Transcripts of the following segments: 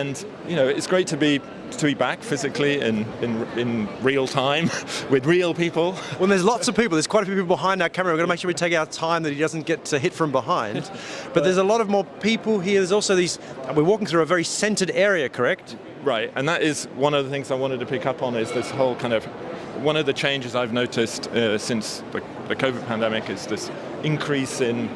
And it's great to be back physically in real time with real people. Well, there's lots of people. There's quite a few people behind our camera. We're going to make sure we take our time that he doesn't get hit from behind. But there's a lot of more people here. There's also we're walking through a very centered area, correct? Right, and that is one of the things I wanted to pick up on, is this whole kind of, one of the changes I've noticed since the COVID pandemic is this increase in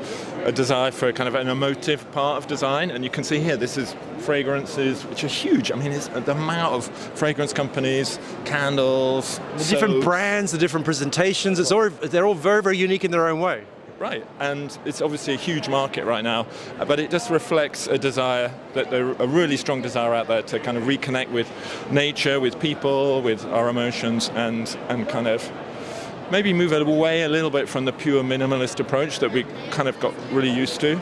a desire for kind of an emotive part of design. And you can see here, this is fragrances, which are huge. I mean, it's the amount of fragrance companies, candles, the different brands, the different presentations, they're all very, very unique in their own way. Right, and it's obviously a huge market right now, but it just reflects a desire, a really strong desire out there to kind of reconnect with nature, with people, with our emotions, and kind of maybe move away a little bit from the pure minimalist approach that we kind of got really used to.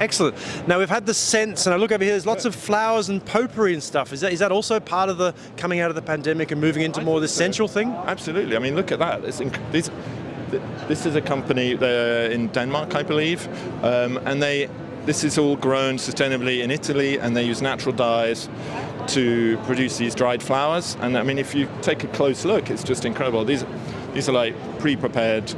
Excellent. Now we've had the scents, and I look over here, there's lots of flowers and potpourri and stuff. Is that also part of the coming out of the pandemic and moving into more of the sensual thing? Absolutely. I mean, look at that. This is a company, they're in Denmark, I believe, and this is all grown sustainably in Italy, and they use natural dyes to produce these dried flowers. And I mean, if you take a close look, it's just incredible. These are like pre-prepared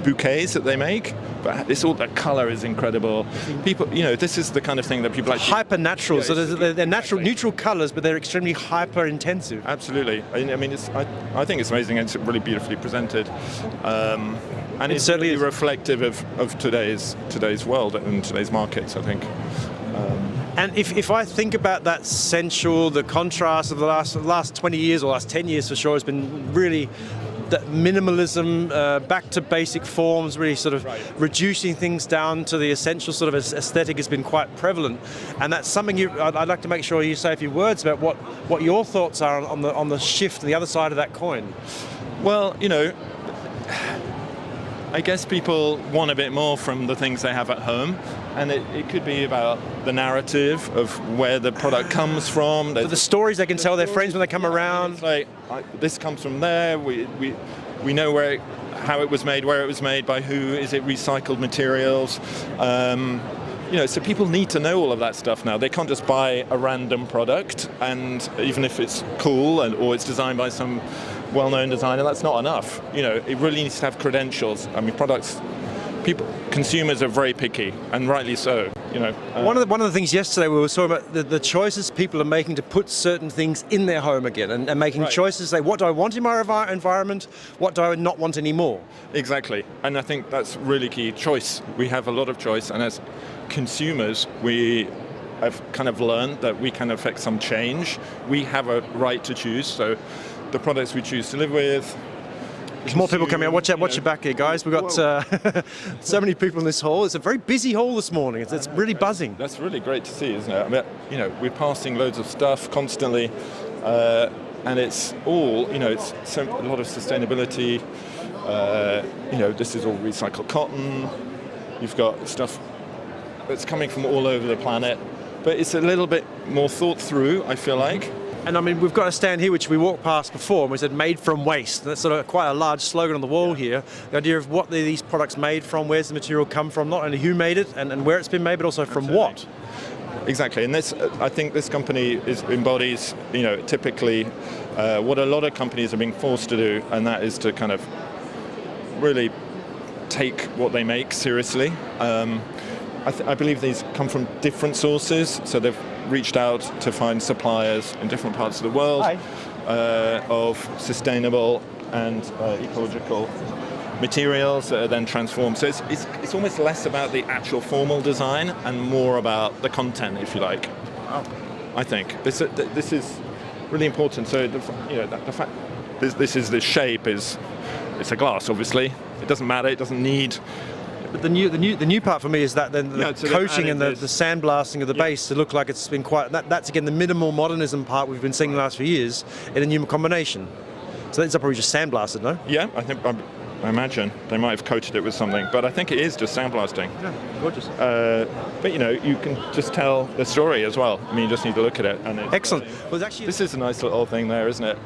bouquets that they make, but the color is incredible. People, this is the kind of thing that people like. Hyper natural, so they're natural, neutral colors, but they're extremely hyper intensive. Absolutely. I mean, I think it's amazing, and it's really beautifully presented, and it's certainly reflective of today's world and today's markets, I think. And if I think about that sensual, the contrast of the last 20 years or last 10 years for sure has been really that minimalism, back to basic forms, really sort of reducing things down to the essential sort of aesthetic has been quite prevalent. And that's something I'd like to make sure you say a few words about what your thoughts are on the shift on the other side of that coin. Well, I guess people want a bit more from the things they have at home, and it could be about the narrative of where the product comes from. The stories they can tell their friends when they come around. It's like, this comes from there, we know how it was made, where it was made, by who, is it recycled materials. So people need to know all of that stuff now. They can't just buy a random product, and even if it's cool or it's designed by some well-known designer, that's not enough. It really needs to have credentials. I mean, consumers are very picky, and rightly so. One of the things yesterday we were talking about the choices people are making to put certain things in their home again, and making choices. Say, what do I want in my environment? What do I not want anymore? Exactly, and I think that's really key. Choice. We have a lot of choice, and as consumers, we have kind of learned that we can affect some change. We have a right to choose. So the products we choose to live with. There's more people coming out. Watch your back here, guys. We've got so many people in this hall. It's a very busy hall this morning. It's really buzzing. That's really great to see, isn't it? I mean, we're passing loads of stuff constantly, and it's all, it's a lot of sustainability. This is all recycled cotton. You've got stuff that's coming from all over the planet, but it's a little bit more thought through, I feel like. And I mean, we've got a stand here which we walked past before, and we said "made from waste." And that's sort of quite a large slogan on the wall here. The idea of what these products made from, where's the material come from, not only who made it and where it's been made, but also from what. Exactly, and I think this company embodies, typically what a lot of companies are being forced to do, and that is to kind of really take what they make seriously. I believe these come from different sources, so they've reached out to find suppliers in different parts of the world of sustainable and ecological materials that are then transformed. So it's almost less about the actual formal design and more about the content, if you like. I think this is really important. So the fact this shape is, it's a glass, obviously. It doesn't matter. It doesn't need. But the new part for me is that then the coating and the sandblasting of the base to look like it's been quite. That's again the minimal modernism part we've been seeing the last few years in a new combination. So that's probably just sandblasted, no? Yeah, I imagine they might have coated it with something, but I think it is just sandblasting. Yeah, gorgeous. But you can just tell the story as well. I mean, you just need to look at it. And excellent. Well, actually, this is a nice little thing there, isn't it?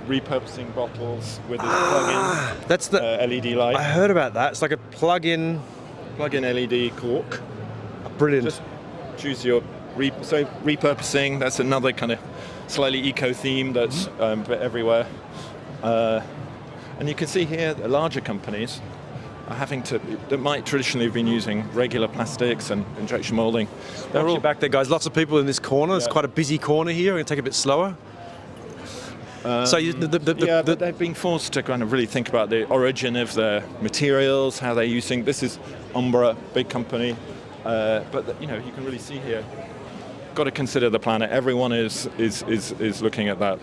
Repurposing bottles with this plug-in. That's the LED light. I heard about that. It's like a plug-in LED cork. Brilliant. Just choose your So repurposing, that's another kind of slightly eco theme that's a bit everywhere. And you can see here the larger companies are having to, that might traditionally have been using regular plastics and injection molding. They're all back there, guys. Lots of people in this corner. It's quite a busy corner here. We're going to take it a bit slower. But they've been forced to kind of really think about the origin of their materials, how they're using. This is Umbra, big company, but you can really see here. Got to consider the planet. Everyone is looking at that.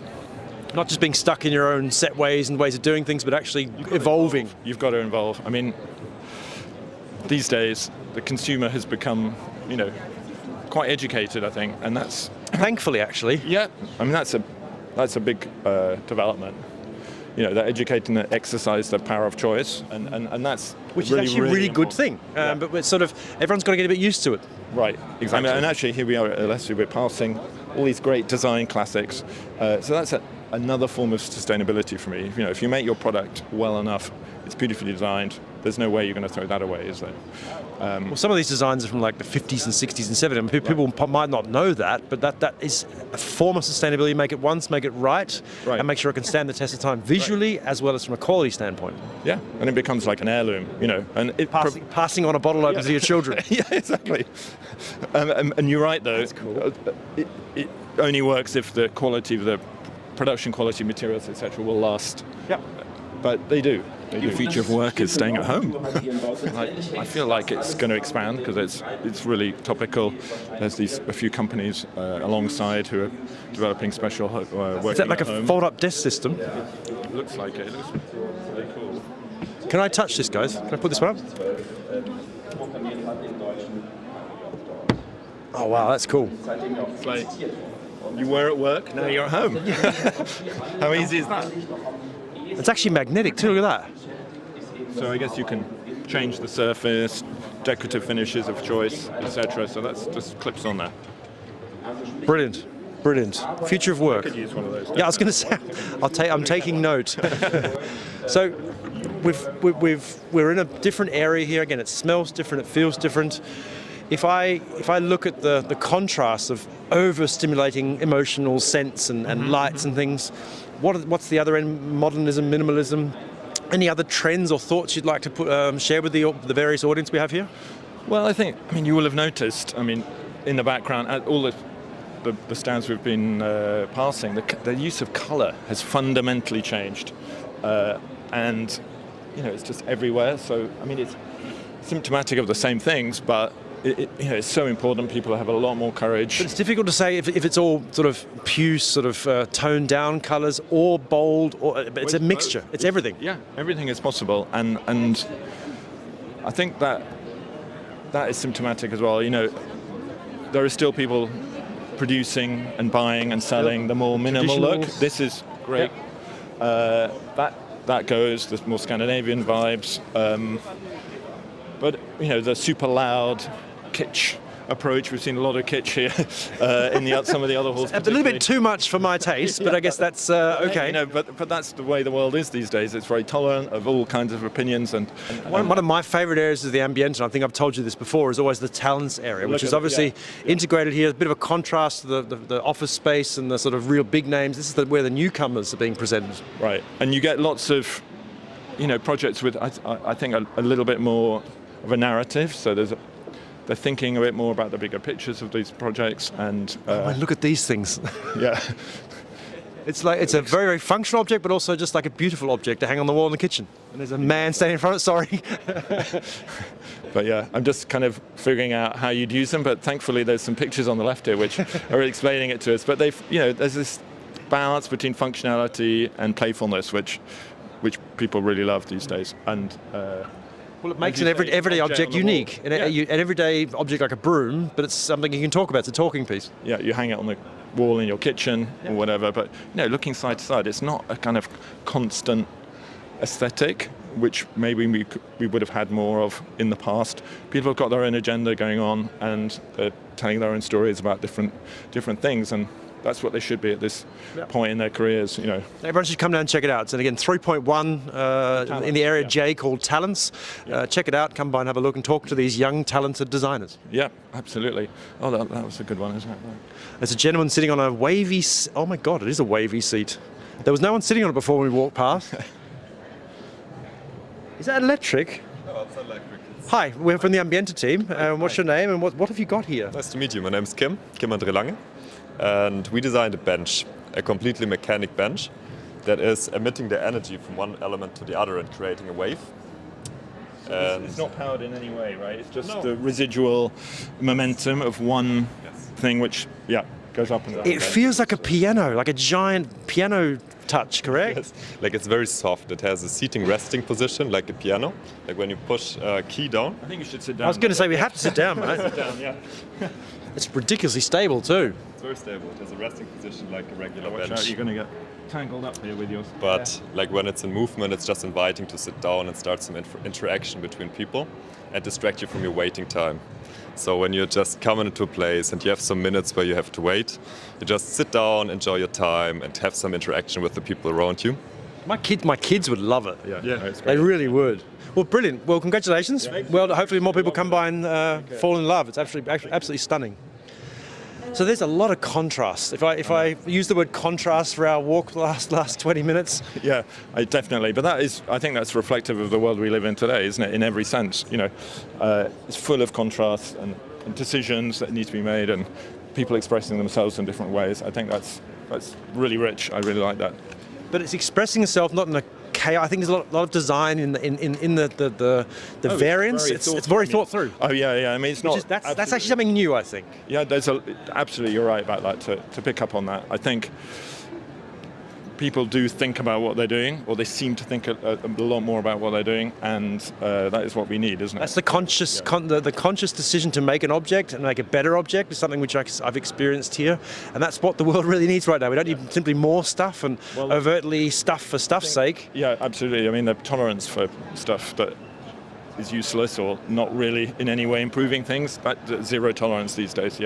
Not just being stuck in your own set ways and ways of doing things, but actually evolving. You've got to evolve. I mean, these days the consumer has become, quite educated, I think, and that's thankfully actually. Yeah, I mean that's a big development. They're educating to exercise the power of choice, and that's which really, is actually a really good thing. Yeah. But we're sort of everyone's got to get a bit used to it. Right, exactly. And actually, here we are at Alessio. We're passing all these great design classics. So that's another form of sustainability for me. If you make your product well enough, it's beautifully designed. There's no way you're going to throw that away, is there? Well, some of these designs are from like the 50s and 60s and 70s. People might not know that, but that is a form of sustainability. Make it once, make it right, and make sure it can stand the test of time visually as well as from a quality standpoint. Yeah, and it becomes like an heirloom, and it passing on a bottle opener to your children. Yeah, exactly. And you're right, though. That's cool. It only works if the quality of the production quality materials, etc., will last. Yep. But they do. The future of work is staying at home. I feel like it's going to expand because it's really topical. There's a few companies alongside who are developing special working. Is that like a fold-up desk system? It looks like it. It looks really cool. Can I touch this, guys? Can I put this one up? Oh wow, that's cool. It's like you were at work, now you're at home. How easy is that? It's actually magnetic too, look at that. So I guess you can change the surface, decorative finishes of choice, etc. So that's just clips on there. Brilliant. Future of work. I could use one of those. Yeah, I was going to say, I'm taking note. So we're in a different area here. Again, it smells different, it feels different. If I look at the contrast of overstimulating emotional sense and lights and things, what's the other end? Modernism, minimalism. Any other trends or thoughts you'd like to share with the various audience we have here? Well, you will have noticed. In the background, at all the stands we've been passing, the use of colour has fundamentally changed, and it's just everywhere. So it's symptomatic of the same things, but it's so important. People have a lot more courage. But it's difficult to say if it's all sort of puce, sort of toned down colours, or bold, but it's a mixture. It's everything. Yeah, everything is possible, and I think that is symptomatic as well. There are still people producing and buying and selling the more minimal look. This is great. Yep. That goes. There's more Scandinavian vibes. But the super loud kitsch approach, we've seen a lot of kitsch here in some of the other halls. A little bit too much for my taste, but I guess that's okay. But that's the way the world is these days. It's very tolerant of all kinds of opinions. And one of my favourite areas is the Ambiente, and I think I've told you this before, is always the talents area, which is obviously integrated here. A bit of a contrast to the office space and the sort of real big names. This is where the newcomers are being presented. Right, and you get lots of projects with I think a little bit more of a narrative. So they're thinking a bit more about the bigger pictures of these projects, and look at these things. Yeah, it's a very, very functional object, but also just like a beautiful object to hang on the wall in the kitchen. And there's a man standing in front of it. Sorry. But yeah, I'm just kind of figuring out how you'd use them. But thankfully, there's some pictures on the left here which are explaining it to us. But there's this balance between functionality and playfulness, which people really love these days, and. Well, it makes an everyday object unique. An everyday object like a broom, but it's something you can talk about. It's a talking piece. Yeah, you hang it on the wall in your kitchen or whatever, but looking side to side, it's not a kind of constant aesthetic, which maybe we would have had more of in the past. People have got their own agenda going on, and they're telling their own stories about different things, and that's what they should be at this point in their careers. Everyone should come down and check it out. And again, 3.1 in the area J called Talents. Check it out. Come by and have a look and talk to these young, talented designers. Yeah, absolutely. Oh, that was a good one, isn't it? There's a gentleman sitting on a wavy. Oh my God, it is a wavy seat. There was no one sitting on it before when we walked past. Is that electric? No, it's electric. Hi, we're from the Ambiente team. What's your name and what have you got here? Nice to meet you. My name is Kim Andre Lange. And we designed a bench, a completely mechanic bench that is emitting the energy from one element to the other and creating a wave. It's not powered in any way, right? It's just the residual momentum of one thing which, goes up and down. It feels like a piano, like a giant piano touch, correct? Yes. Like it's very soft. It has a seating resting position like a piano. Like when you push a key down. I think you should sit down. I was going to say we have to sit down, mate. Sit down, yeah. It's ridiculously stable too. It's very stable. It has a resting position like a regular Watch bench. out, you're going to get tangled up here with yours. But like when it's in movement, it's just inviting to sit down and start some interaction between people and distract you from your waiting time. So when you're just coming into a place and you have some minutes where you have to wait, you just sit down, enjoy your time, and have some interaction with the people around you. My kids would love it. Yeah. It's They great. really would. Well, brilliant. Well, congratulations. Well, hopefully more people come by and fall in love. It's absolutely stunning. So there's a lot of contrast. If I use the word contrast for our walk the last 20 minutes. Yeah, definitely. But I think that's reflective of the world we live in today, isn't it? In every sense, it's full of contrast and decisions that need to be made, and people expressing themselves in different ways. I think that's really rich. I really like that. But it's expressing itself not in a chaos. I think there's a lot of design in the variants. It's very thought through. Oh yeah. I mean, it's not. That's actually something new, I think. Yeah, absolutely. You're right about that. To pick up on that, I think people do think about what they're doing, or they seem to think a lot more about what they're doing, and that is what we need, isn't it? That's the conscious, the conscious decision to make an object and make a better object is something which I've experienced here, and that's what the world really needs right now. We don't need simply more stuff and overtly stuff for stuff's sake. Yeah, absolutely. I mean, the tolerance for stuff that is useless or not really in any way improving things, zero tolerance these days. Yeah.